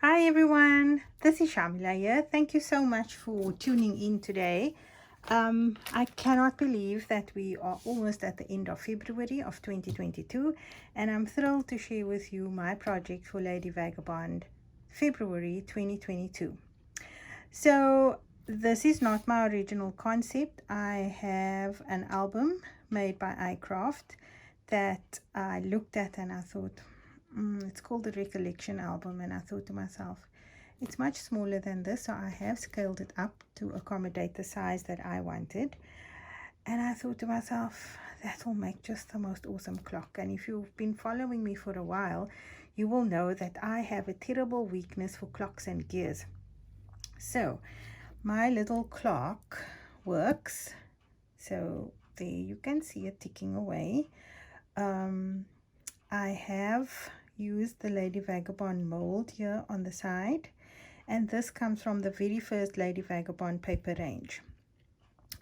Hi everyone, this is Shamela here. Thank you so much for tuning in today. I cannot believe that we are almost at the end of February of 2022, and I'm thrilled to share with you my project for Lady Vagabond February 2022. So this is not my original concept. I have an album made by iCraft that I looked at and I thought, it's called the Recollection album, and I thought to myself, it's much smaller than this, so I have scaled it up to accommodate the size that I wanted. And I thought to myself, that will make just the most awesome clock. And if you've been following me for a while, you will know that I have a terrible weakness for clocks and gears. So my little clock works. So there you can see it ticking away. I have used the Lady Vagabond mold here on the side, and this comes from the very first Lady Vagabond paper range.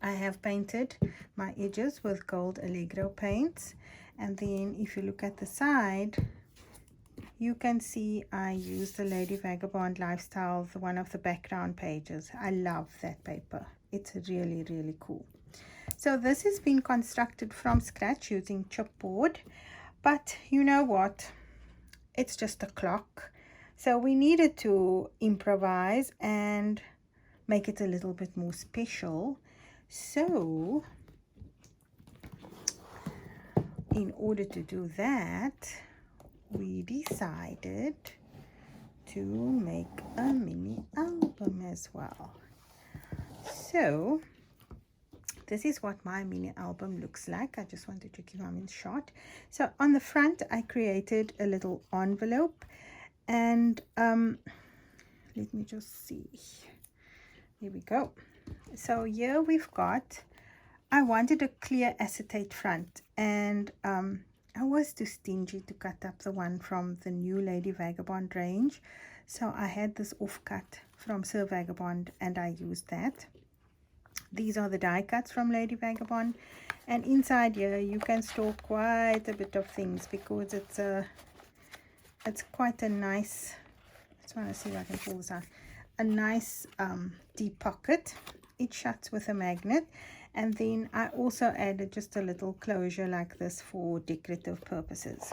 I have painted my edges with gold Allegro paints, and then if you look at the side, you can see I use the Lady Vagabond Lifestyle, one of the background pages. I love that paper. It's really, really cool. So this has been constructed from scratch using chipboard, but you know what? It's just a clock. So we needed to improvise and make it a little bit more special. So in order to do that, we decided to make a mini album as well. So this is what my mini album looks like. I just wanted to keep them in shot. So on the front, I created a little envelope, and let me just see. Here we go. So here we've got, I wanted a clear acetate front, and I was too stingy to cut up the one from the new Lady Vagabond range. So I had this offcut from Sir Vagabond, and I used that. These are the die cuts from Lady Vagabond, and inside here you can store quite a bit of things because it's quite a nice, I just want to see if I can pull this out, a nice deep pocket. It shuts with a magnet, and then I also added just a little closure like this for decorative purposes.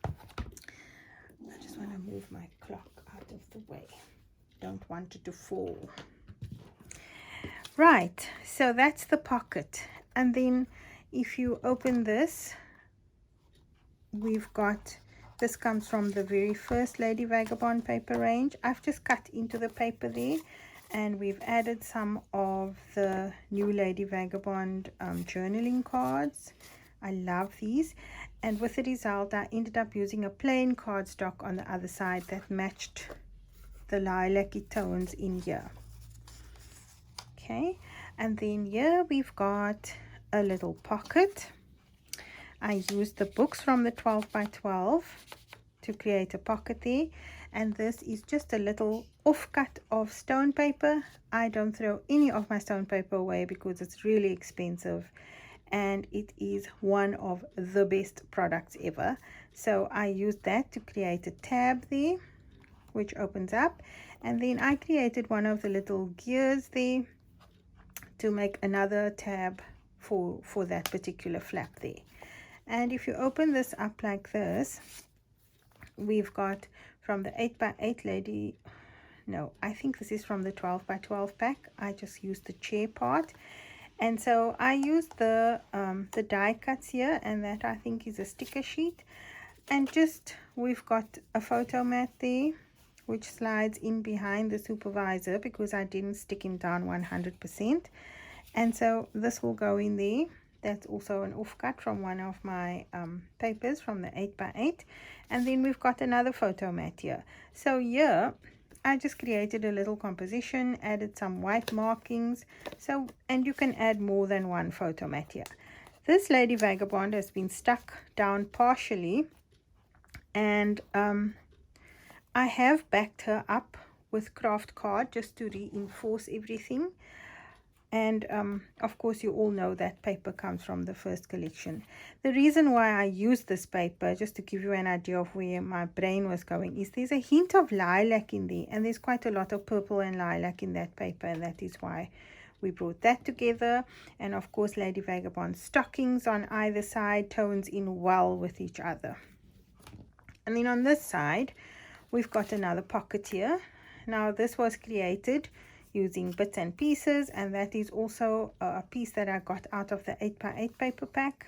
I just want to move my clock out of the way, don't want it to fall. Right, so that's the pocket, and then if you open this, we've got, this comes from the very first Lady Vagabond paper range. I've just cut into the paper there, and we've added some of the new Lady Vagabond journaling cards. I love these, and with the result I ended up using a plain cardstock on the other side that matched the lilac-y tones in here. Okay, and then here we've got a little pocket. I used the books from the 12 by 12 to create a pocket there, and this is just a little offcut of stone paper. I don't throw any of my stone paper away because it's really expensive, and it is one of the best products ever. So I used that to create a tab there which opens up, and then I created one of the little gears there to make another tab for that particular flap there. And if you open this up like this, we've got from the 8 by 8 lady, no, I think this is from the 12 by 12 pack. I just used the chair part, and so I used the die cuts here, and that I think is a sticker sheet, and just we've got a photo mat there which slides in behind the supervisor because I didn't stick him down 100%, and so this will go in there. That's also an offcut from one of my papers from the 8 by 8, and then we've got another photo mat here. So here I just created a little composition, added some white markings, so, and you can add more than one photo mat here. This Lady Vagabond has been stuck down partially, and I have backed her up with craft card just to reinforce everything. And of course you all know that paper comes from the first collection. The reason why I use this paper, just to give you an idea of where my brain was going, is there's a hint of lilac in there, and there's quite a lot of purple and lilac in that paper, and that is why we brought that together. And of course Lady Vagabond stockings on either side tones in well with each other. And then on this side we've got another pocket here. Now this was created using bits and pieces, and that is also a piece that I got out of the 8x8 paper pack.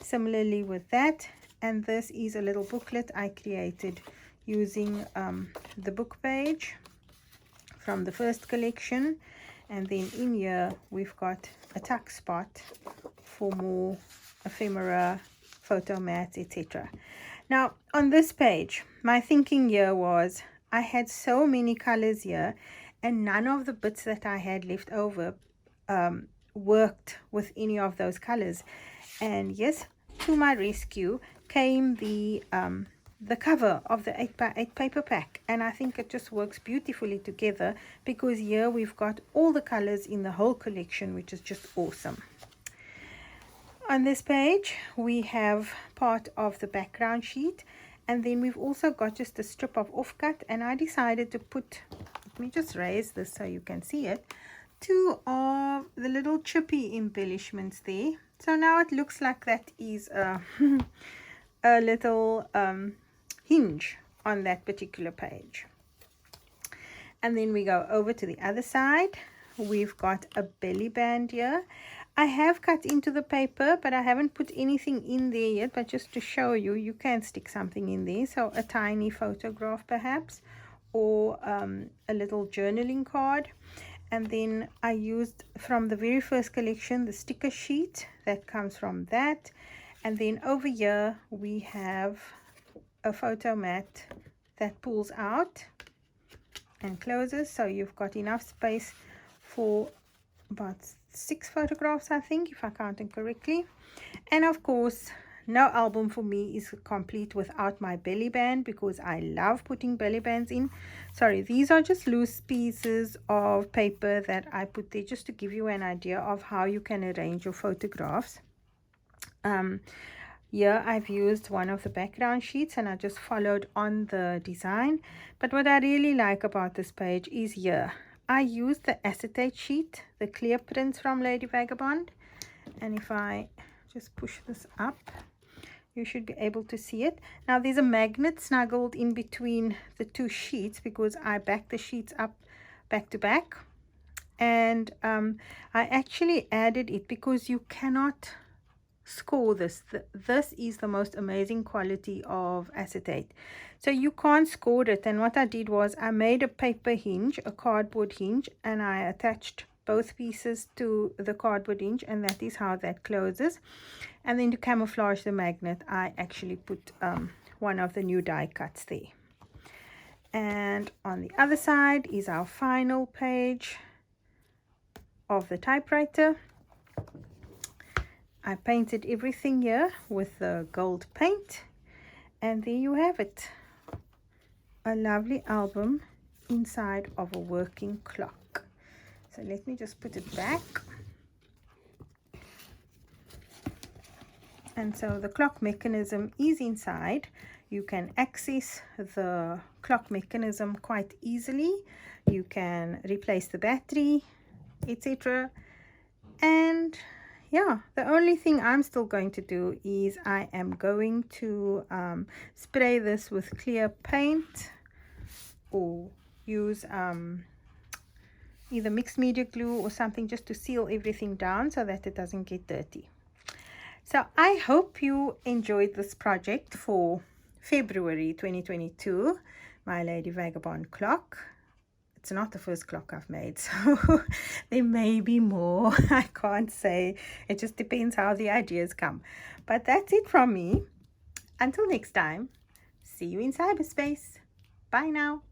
Similarly with that, and this is a little booklet I created using the book page from the first collection. And then in here we've got a tuck spot for more ephemera, photo mats, etc. Now on this page, my thinking here was I had so many colors here, and none of the bits that I had left over worked with any of those colors. And yes, to my rescue came the cover of the 8x8 paper pack, and I think it just works beautifully together, because here we've got all the colors in the whole collection, which is just awesome. On this page we have part of the background sheet, and then we've also got just a strip of offcut, and I decided to put, let me just raise this so you can see it, 2 of the little chippy embellishments there. So now it looks like that is a little hinge on that particular page. And then we go over to the other side. We've got a belly band here. I have cut into the paper, but I haven't put anything in there yet, but just to show you, you can stick something in there. So a tiny photograph perhaps, or a little journaling card. And then I used from the very first collection the sticker sheet that comes from that. And then over here we have a photo mat that pulls out and closes, so you've got enough space for about 6 photographs, I think, if I counted correctly. And of course, no album for me is complete without my belly band, because I love putting belly bands in. Sorry, these are just loose pieces of paper that I put there just to give you an idea of how you can arrange your photographs. Here I've used one of the background sheets, and I just followed on the design. But what I really like about this page is here I used the acetate sheet, the clear prints from Lady Vagabond. And if I just push this up, you should be able to see it. Now there's a magnet snuggled in between the 2 sheets, because I backed the sheets up back to back. And I actually added it because you cannot score this. This is the most amazing quality of acetate, so you can't score it. And what I did was I made a paper hinge, a cardboard hinge, and I attached both pieces to the cardboard hinge, and that is how that closes. And then to camouflage the magnet, I actually put one of the new die cuts there. And on the other side is our final page of the typewriter. I painted everything here with the gold paint, and there you have it, a lovely album inside of a working clock. So let me just put it back. And so the clock mechanism is inside. You can access the clock mechanism quite easily. You can replace the battery, etc. And yeah, the only thing I'm still going to do is I am going to spray this with clear paint, or use either mixed media glue or something just to seal everything down so that it doesn't get dirty. So I hope you enjoyed this project for February 2022, my Lady Vagabond clock. It's not the first clock I've made, so there may be more. I can't say. It just depends how the ideas come. But that's it from me. Until next time, see you in cyberspace. Bye now.